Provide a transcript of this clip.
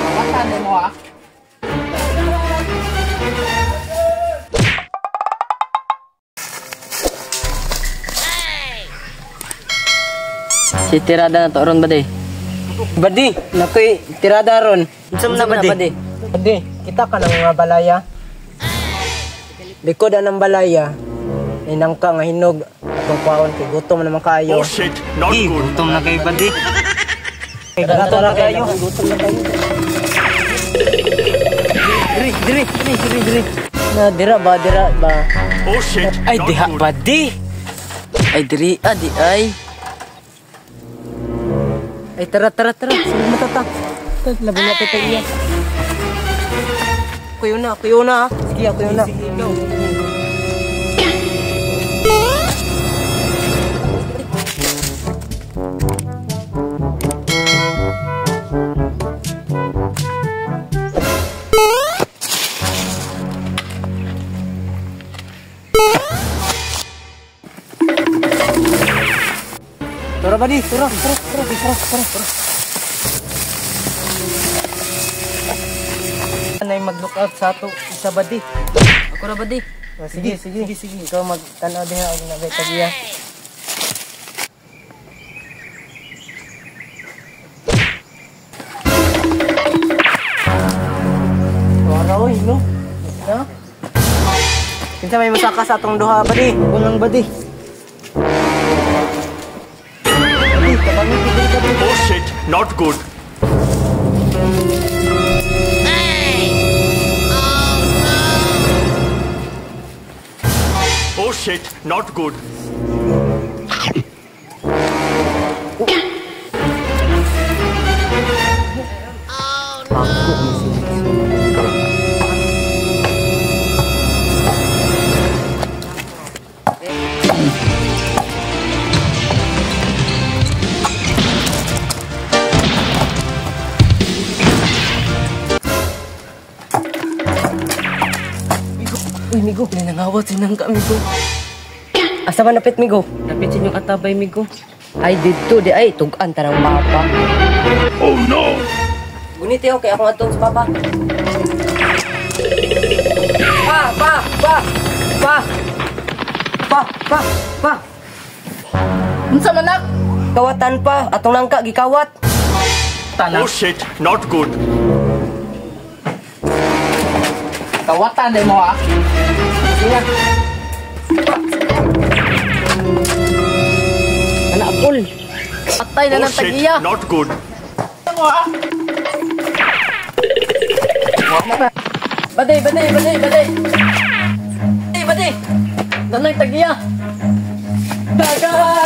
Kawasan mo ah. Si tirada na to ron bade. Badi, nakoy tirada ron. Unsam na bade? Badi, kita ka ng mga balaya. Likod ng balaya. Inangka nga hinog atong kwaon kay gutom naman kayo. Oh shit, not good. Gutom na kay bade. Gutom na kayo. Gutom na kayo. Diri. Na dira ba? Oh shit, Ay not diha good. bade. Ay diri di ay. Ay tara. Sige matata. Labi na tayo iya. Kuyo na. Sige, kuyo na. Tara badi, tara. Anay mag-look out sa ato isa badi. Ako ra bade. Sige. Ikaw mag-tanaw diha og nagay tagiya. Wala oy, no? Ha? Kinsa may masaka sa atong duha badi? Unang badi. Oh shit, not good. Oh shit, not good. Uy, Migo. Nanangawat sinangka migo. Asa man napit, Migo? Napit sa inyong atabay migo. Ay, dito di ay. Tugan tarang papa. Oh no! Gunit yun, kaya akong atong sa papa. Pa! Unsa man nak? Kawatan pa. Atong nangka, gikawat. Oh shit, not good. Kawatan mo ah. Sige. Anak apol. Patay na Oh ng shit, tagiya. not good. Mo ah. Bade. Bade. Nanay tagiya. Dagan.